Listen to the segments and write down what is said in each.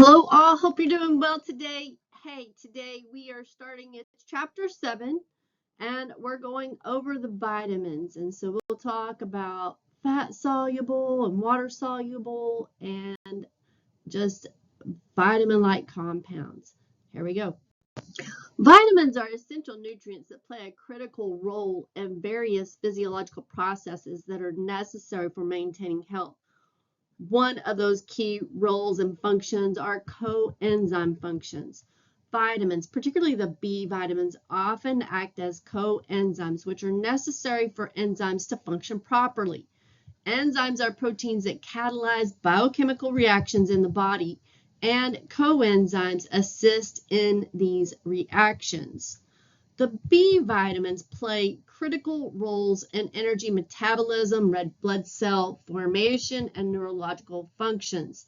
Hello all, hope you're doing well today. Hey, today we are starting at chapter 7 and we're going over the vitamins. And so we'll talk about fat soluble and water soluble and just vitamin-like compounds. Here we go. Vitamins are essential nutrients that play a critical role in various physiological processes that are necessary for maintaining health. One of those key roles and functions are coenzyme functions. Vitamins, particularly the B vitamins, often act as coenzymes, which are necessary for enzymes to function properly. Enzymes are proteins that catalyze biochemical reactions in the body, and coenzymes assist in these reactions. The B vitamins play critical roles in energy metabolism, red blood cell formation, and neurological functions.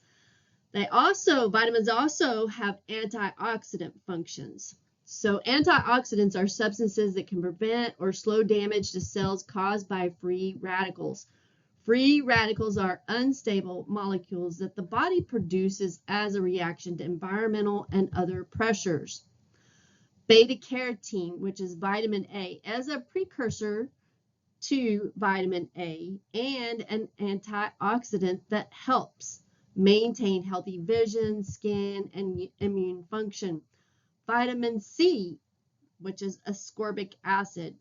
Vitamins also have antioxidant functions. So antioxidants are substances that can prevent or slow damage to cells caused by free radicals. Free radicals are unstable molecules that the body produces as a reaction to environmental and other pressures. Beta-carotene, which is vitamin A, as a precursor to vitamin A and an antioxidant that helps maintain healthy vision, skin, and immune function. Vitamin C, which is ascorbic acid,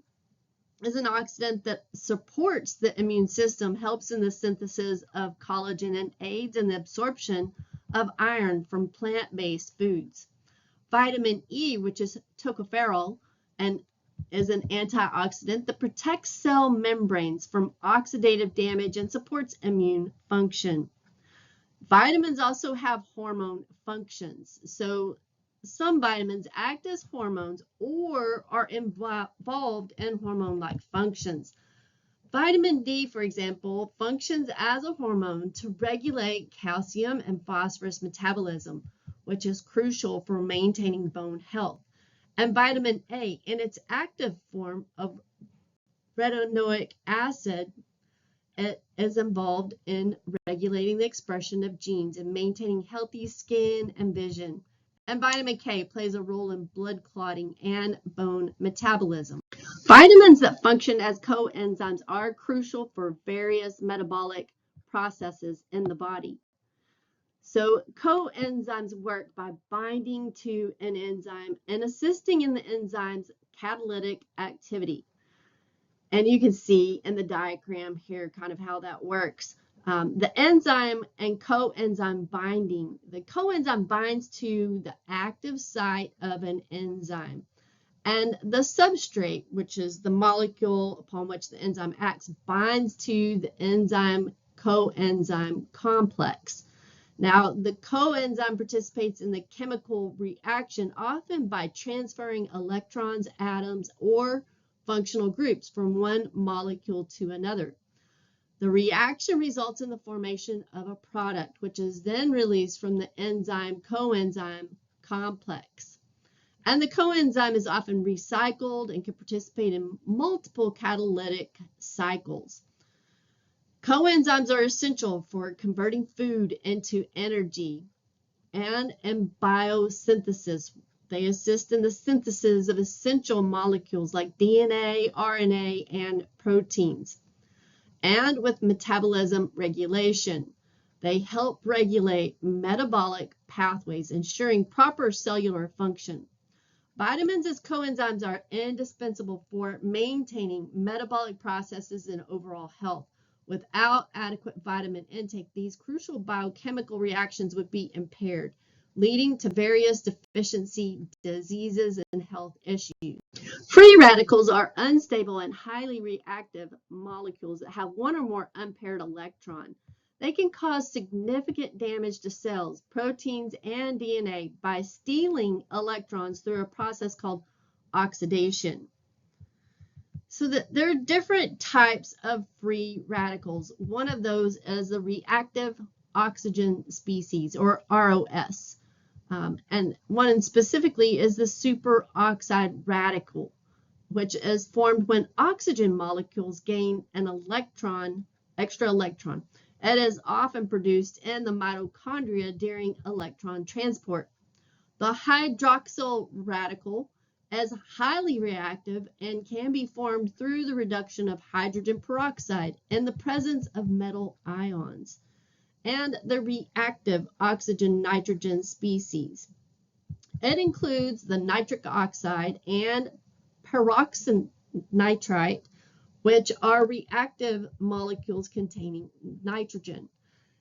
is an oxidant that supports the immune system, helps in the synthesis of collagen, and aids in the absorption of iron from plant-based foods. Vitamin E, which is tocopherol, and is an antioxidant that protects cell membranes from oxidative damage and supports immune function. Vitamins also have hormone functions. So some vitamins act as hormones or are involved in hormone-like functions. Vitamin D, for example, functions as a hormone to regulate calcium and phosphorus metabolism, which is crucial for maintaining bone health. And vitamin A, in its active form of retinoic acid, it is involved in regulating the expression of genes and maintaining healthy skin and vision. And vitamin K plays a role in blood clotting and bone metabolism. Vitamins that function as coenzymes are crucial for various metabolic processes in the body. So coenzymes work by binding to an enzyme and assisting in the enzyme's catalytic activity. And you can see in the diagram here kind of how that works. The enzyme and coenzyme binding. The coenzyme binds to the active site of an enzyme. And the substrate, which is the molecule upon which the enzyme acts, binds to the enzyme coenzyme complex. Now, the coenzyme participates in the chemical reaction often by transferring electrons, atoms, or functional groups from one molecule to another. The reaction results in the formation of a product, which is then released from the enzyme-coenzyme complex. And the coenzyme is often recycled and can participate in multiple catalytic cycles. Coenzymes are essential for converting food into energy and in biosynthesis. They assist in the synthesis of essential molecules like DNA, RNA, and proteins. And with metabolism regulation, they help regulate metabolic pathways, ensuring proper cellular function. Vitamins as coenzymes are indispensable for maintaining metabolic processes and overall health. Without adequate vitamin intake, these crucial biochemical reactions would be impaired, leading to various deficiency diseases and health issues. Free radicals are unstable and highly reactive molecules that have one or more unpaired electrons. They can cause significant damage to cells, proteins, and DNA by stealing electrons through a process called oxidation. So there are different types of free radicals. One of those is the reactive oxygen species, or ROS. And one specifically is the superoxide radical, which is formed when oxygen molecules gain an extra electron. It is often produced in the mitochondria during electron transport. The hydroxyl radical is highly reactive and can be formed through the reduction of hydrogen peroxide in the presence of metal ions and the reactive oxygen-nitrogen species. It includes the nitric oxide and peroxynitrite, which are reactive molecules containing nitrogen.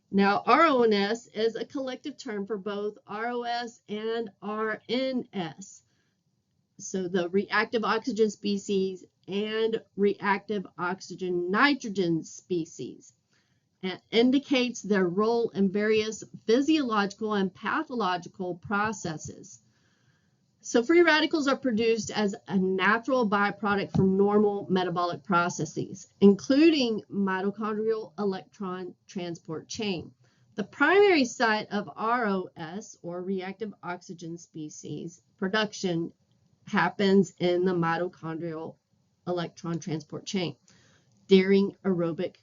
Now, RONS is a collective term for both ROS and RNS. So the reactive oxygen species and reactive oxygen-nitrogen species. And indicates their role in various physiological and pathological processes. So free radicals are produced as a natural byproduct from normal metabolic processes, including mitochondrial electron transport chain. The primary site of ROS, or reactive oxygen species, production happens in the mitochondrial electron transport chain during aerobic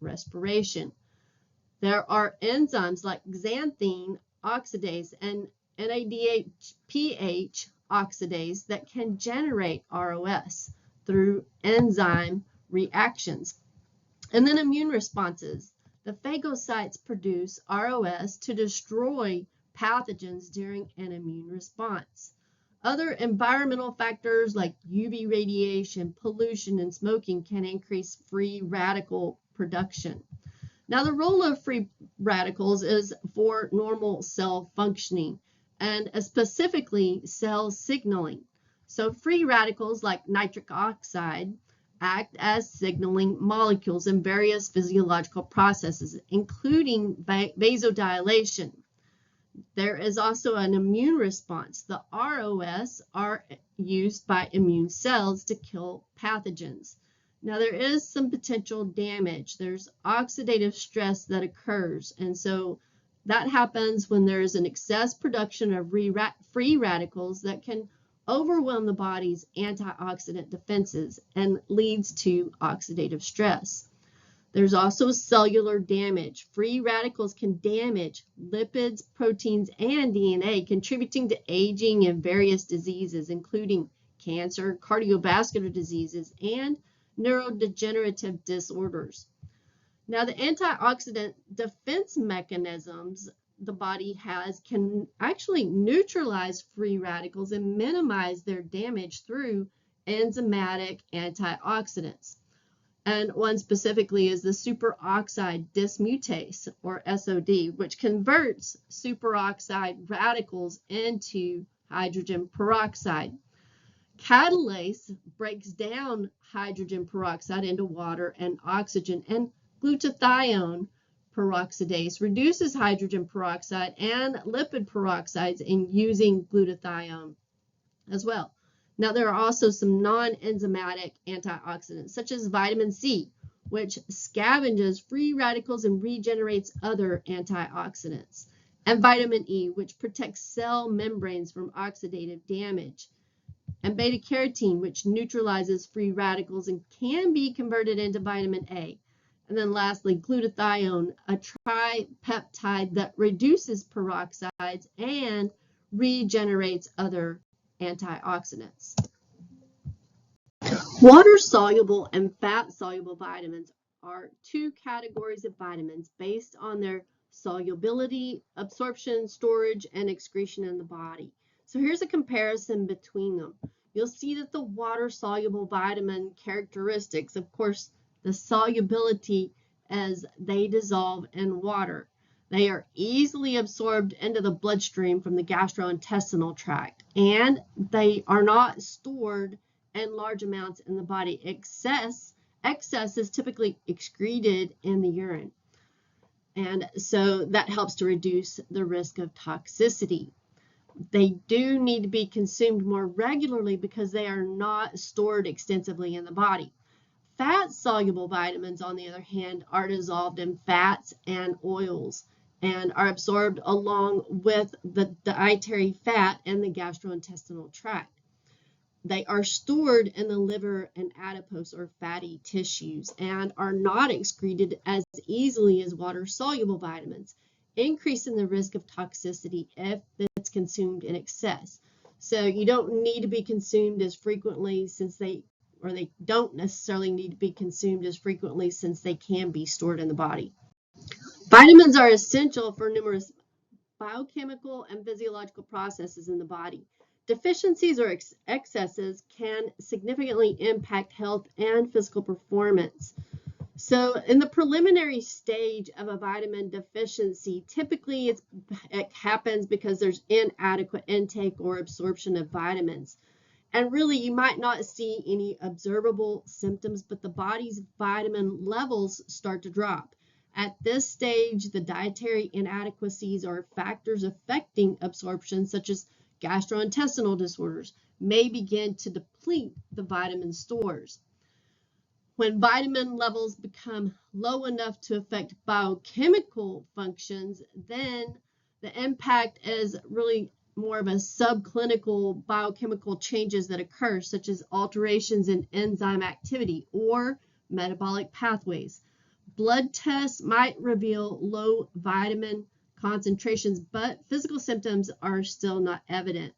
respiration. There are enzymes like xanthine oxidase and NADPH oxidase that can generate ROS through enzyme reactions. And then immune responses. The phagocytes produce ROS to destroy pathogens during an immune response. Other environmental factors like UV radiation, pollution, and smoking can increase free radical production. Now, the role of free radicals is for normal cell functioning and specifically cell signaling. So free radicals like nitric oxide act as signaling molecules in various physiological processes, including vasodilation. There is also an immune response. The ROS are used by immune cells to kill pathogens. Now, there is some potential damage. There's oxidative stress that occurs, and so that happens when there is an excess production of free radicals that can overwhelm the body's antioxidant defenses and leads to oxidative stress. There's also cellular damage. Free radicals can damage lipids, proteins, and DNA, contributing to aging and various diseases, including cancer, cardiovascular diseases, and neurodegenerative disorders. Now, the antioxidant defense mechanisms the body has can actually neutralize free radicals and minimize their damage through enzymatic antioxidants. And one specifically is the superoxide dismutase, or SOD, which converts superoxide radicals into hydrogen peroxide. Catalase breaks down hydrogen peroxide into water and oxygen, and glutathione peroxidase reduces hydrogen peroxide and lipid peroxides in using glutathione as well. Now, there are also some non-enzymatic antioxidants, such as vitamin C, which scavenges free radicals and regenerates other antioxidants, and vitamin E, which protects cell membranes from oxidative damage, and beta-carotene, which neutralizes free radicals and can be converted into vitamin A. And then lastly, glutathione, a tripeptide that reduces peroxides and regenerates other antioxidants. Water-soluble and fat-soluble vitamins are two categories of vitamins based on their solubility, absorption, storage, and excretion in the body. So here's a comparison between them. You'll see that the water-soluble vitamin characteristics, of course, the solubility as they dissolve in water. They are easily absorbed into the bloodstream from the gastrointestinal tract, and they are not stored in large amounts in the body. Excess is typically excreted in the urine, and so that helps to reduce the risk of toxicity. They do need to be consumed more regularly because they are not stored extensively in the body. Fat-soluble vitamins, on the other hand, are dissolved in fats and oils and are absorbed along with the dietary fat in the gastrointestinal tract. They are stored in the liver and adipose or fatty tissues and are not excreted as easily as water-soluble vitamins, increasing the risk of toxicity if it's consumed in excess. So you don't need to be consumed as frequently since they don't necessarily need to be consumed as frequently since they can be stored in the body. Vitamins are essential for numerous biochemical and physiological processes in the body. Deficiencies or excesses can significantly impact health and physical performance. So in the preliminary stage of a vitamin deficiency, typically it happens because there's inadequate intake or absorption of vitamins. And really, you might not see any observable symptoms, but the body's vitamin levels start to drop. At this stage, the dietary inadequacies or factors affecting absorption, such as gastrointestinal disorders, may begin to deplete the vitamin stores. When vitamin levels become low enough to affect biochemical functions, then the impact is really more of a subclinical biochemical changes that occur, such as alterations in enzyme activity or metabolic pathways. Blood tests might reveal low vitamin concentrations, but physical symptoms are still not evident.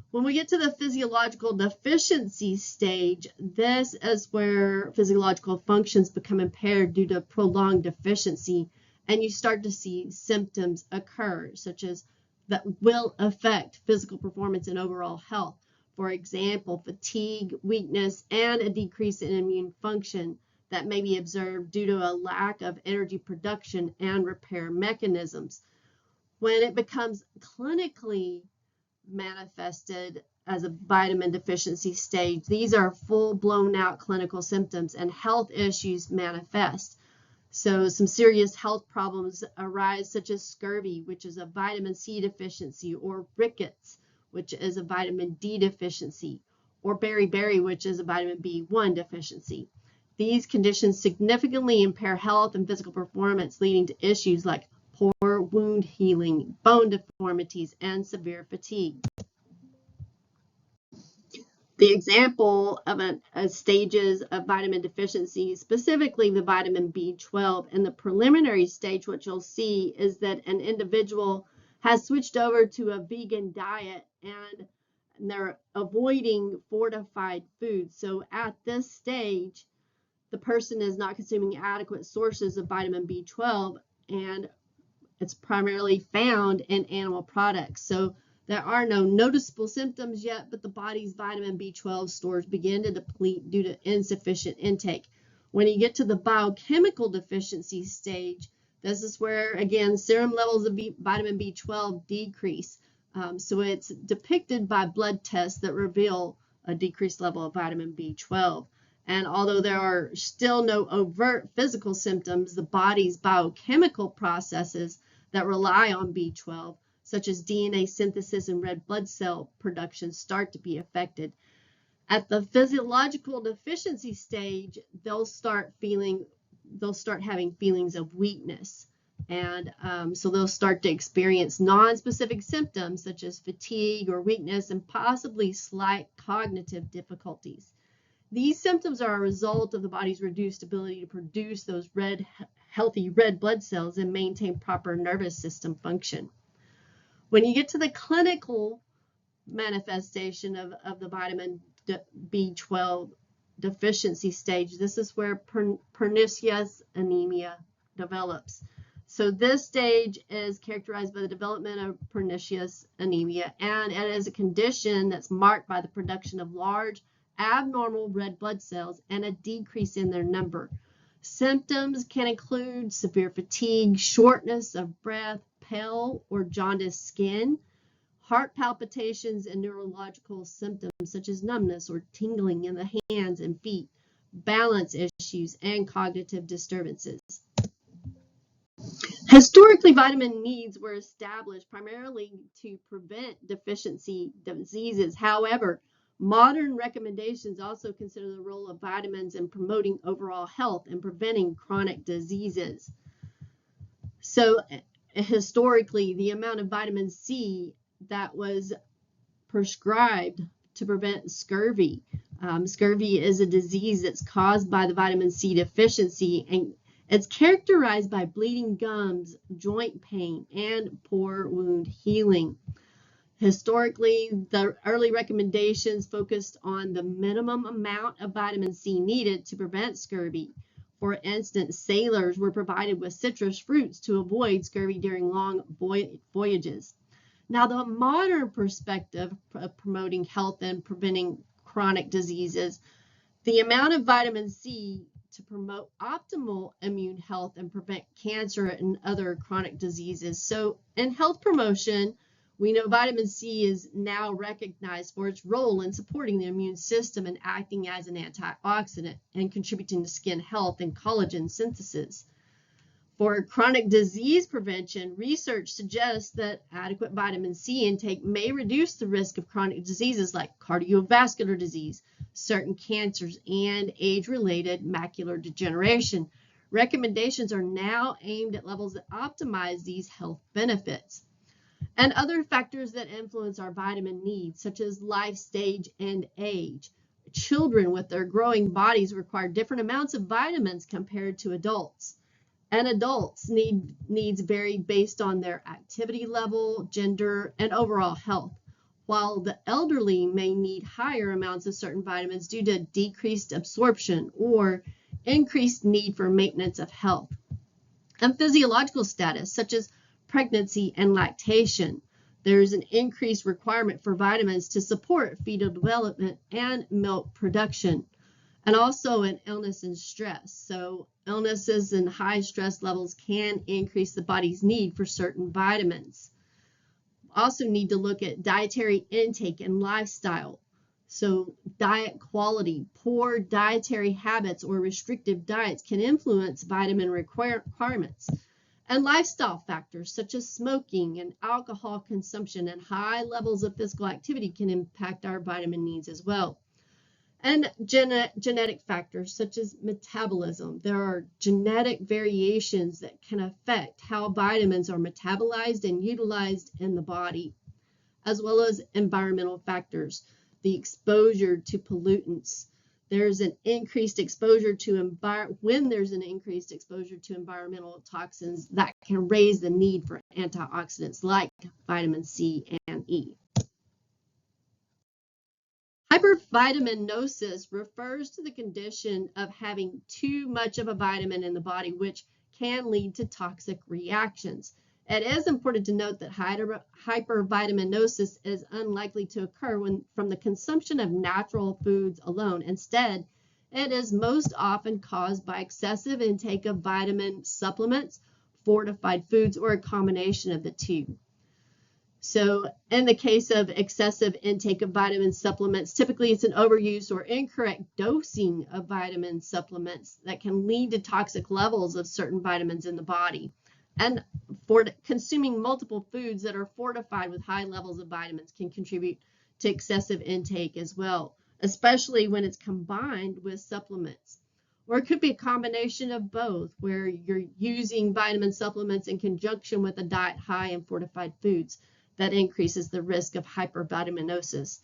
When we get to the physiological deficiency stage, this is where physiological functions become impaired due to prolonged deficiency, and you start to see symptoms occur, such as that will affect physical performance and overall health. For example, fatigue, weakness, and a decrease in immune function that may be observed due to a lack of energy production and repair mechanisms. When it becomes clinically manifested as a vitamin deficiency stage, these are full blown out clinical symptoms and health issues manifest. So some serious health problems arise, such as scurvy, which is a vitamin C deficiency, or rickets, which is a vitamin D deficiency, or beriberi, which is a vitamin B1 deficiency. These conditions significantly impair health and physical performance, leading to issues like poor wound healing, bone deformities, and severe fatigue. The example of stages of vitamin deficiency, specifically the vitamin B12, in the preliminary stage, what you'll see is that an individual has switched over to a vegan diet and they're avoiding fortified foods. So at this stage, the person is not consuming adequate sources of vitamin B12, and it's primarily found in animal products. So there are no noticeable symptoms yet, but the body's vitamin B12 stores begin to deplete due to insufficient intake. When you get to the biochemical deficiency stage, this is where, again, serum levels of vitamin B12 decrease. So it's depicted by blood tests that reveal a decreased level of vitamin B12. And although there are still no overt physical symptoms, the body's biochemical processes that rely on B12, such as DNA synthesis and red blood cell production, start to be affected. At the physiological deficiency stage, they'll start having feelings of weakness. And so they'll start to experience non-specific symptoms such as fatigue or weakness and possibly slight cognitive difficulties. These symptoms are a result of the body's reduced ability to produce those healthy red blood cells and maintain proper nervous system function. When you get to the clinical manifestation of the vitamin B12 deficiency stage, this is where pernicious anemia develops. So this stage is characterized by the development of pernicious anemia, and it is a condition that's marked by the production of large abnormal red blood cells and a decrease in their number. Symptoms can include severe fatigue, shortness of breath, pale or jaundiced skin, heart palpitations, and neurological symptoms such as numbness or tingling in the hands and feet, balance issues, and cognitive disturbances. Historically, vitamin needs were established primarily to prevent deficiency diseases. However, modern recommendations also consider the role of vitamins in promoting overall health and preventing chronic diseases. So historically, the amount of vitamin C that was prescribed to prevent scurvy. Scurvy is a disease that's caused by the vitamin C deficiency, and it's characterized by bleeding gums, joint pain, and poor wound healing. Historically, the early recommendations focused on the minimum amount of vitamin C needed to prevent scurvy. For instance, sailors were provided with citrus fruits to avoid scurvy during long voyages. Now, the modern perspective of promoting health and preventing chronic diseases, the amount of vitamin C to promote optimal immune health and prevent cancer and other chronic diseases. So in health promotion, we know vitamin C is now recognized for its role in supporting the immune system and acting as an antioxidant and contributing to skin health and collagen synthesis. For chronic disease prevention, research suggests that adequate vitamin C intake may reduce the risk of chronic diseases like cardiovascular disease, certain cancers, and age-related macular degeneration. Recommendations are now aimed at levels that optimize these health benefits. And other factors that influence our vitamin needs, such as life stage and age. Children with their growing bodies require different amounts of vitamins compared to adults. And adults' needs vary based on their activity level, gender, and overall health, while the elderly may need higher amounts of certain vitamins due to decreased absorption or increased need for maintenance of health. And physiological status, such as pregnancy and lactation. There's an increased requirement for vitamins to support fetal development and milk production. And also in illness and stress. So illnesses and high stress levels can increase the body's need for certain vitamins. Also need to look at dietary intake and lifestyle. So diet quality, poor dietary habits or restrictive diets can influence vitamin requirements. And lifestyle factors such as smoking and alcohol consumption and high levels of physical activity can impact our vitamin needs as well. And genetic factors such as metabolism. There are genetic variations that can affect how vitamins are metabolized and utilized in the body, as well as environmental factors, the exposure to pollutants. There's an increased exposure to when there's an increased exposure to environmental toxins that can raise the need for antioxidants like vitamin C and E. Hypervitaminosis refers to the condition of having too much of a vitamin in the body, which can lead to toxic reactions. It is important to note that hypervitaminosis is unlikely to occur from the consumption of natural foods alone. Instead, it is most often caused by excessive intake of vitamin supplements, fortified foods, or a combination of the two. So in the case of excessive intake of vitamin supplements, typically it's an overuse or incorrect dosing of vitamin supplements that can lead to toxic levels of certain vitamins in the body. And for consuming multiple foods that are fortified with high levels of vitamins can contribute to excessive intake as well, especially when it's combined with supplements. Or it could be a combination of both, where you're using vitamin supplements in conjunction with a diet high in fortified foods. That increases the risk of hypervitaminosis.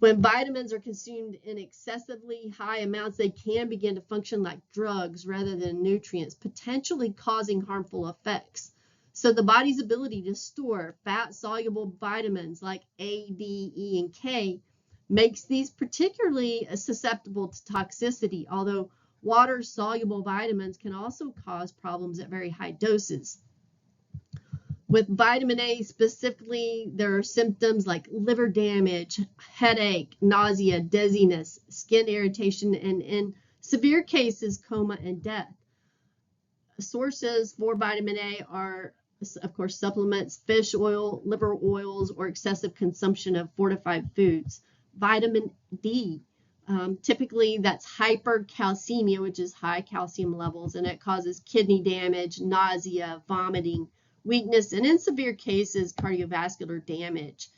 When vitamins are consumed in excessively high amounts, they can begin to function like drugs rather than nutrients, potentially causing harmful effects. So the body's ability to store fat-soluble vitamins like A, D, E, and K makes these particularly susceptible to toxicity, although water-soluble vitamins can also cause problems at very high doses. With vitamin A specifically, there are symptoms like liver damage, headache, nausea, dizziness, skin irritation, and in severe cases, coma and death. Sources for vitamin A are, of course, supplements, fish oil, liver oils, or excessive consumption of fortified foods. Vitamin D, typically that's hypercalcemia, which is high calcium levels, and it causes kidney damage, nausea, vomiting, weakness, and in severe cases, cardiovascular damage.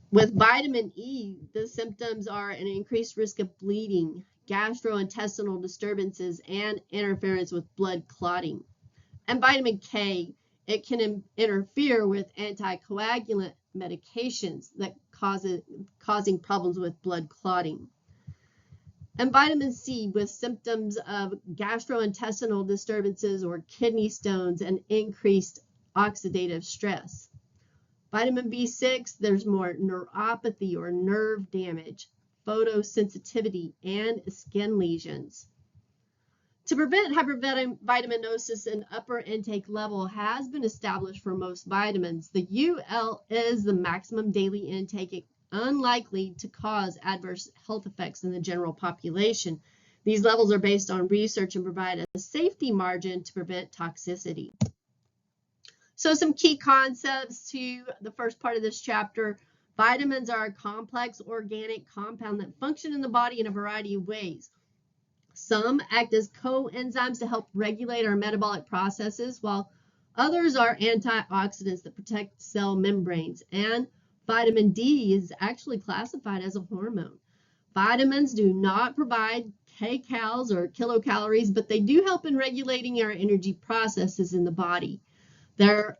With vitamin E, the symptoms are an increased risk of bleeding, gastrointestinal disturbances, and interference with blood clotting. And vitamin K, it can interfere with anticoagulant medications that causing problems with blood clotting. And vitamin C with symptoms of gastrointestinal disturbances or kidney stones and increased oxidative stress. Vitamin B6, there's more neuropathy or nerve damage, photosensitivity, and skin lesions. To prevent hypervitaminosis, an upper intake level has been established for most vitamins. The UL is the maximum daily intake, unlikely to cause adverse health effects in the general population. These levels are based on research and provide a safety margin to prevent toxicity. So some key concepts to the first part of this chapter. Vitamins are a complex organic compound that function in the body in a variety of ways. Some act as coenzymes to help regulate our metabolic processes, while others are antioxidants that protect cell membranes. And vitamin D is actually classified as a hormone. Vitamins do not provide kcals or kilocalories, but they do help in regulating our energy processes in the body. There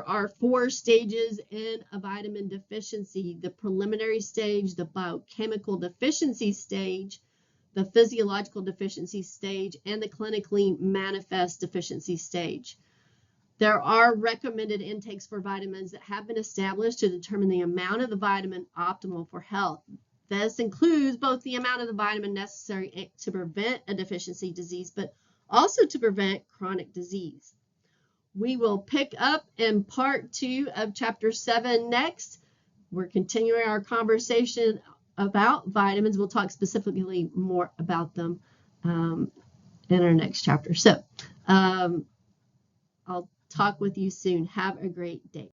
are 4 stages in a vitamin deficiency: the preliminary stage, the biochemical deficiency stage, the physiological deficiency stage, and the clinically manifest deficiency stage. There are recommended intakes for vitamins that have been established to determine the amount of the vitamin optimal for health. This includes both the amount of the vitamin necessary to prevent a deficiency disease, but also to prevent chronic disease. We will pick up in part 2 of chapter 7 next. We're continuing our conversation about vitamins. We'll talk specifically more about them in our next chapter. So I'll talk with you soon. Have a great day.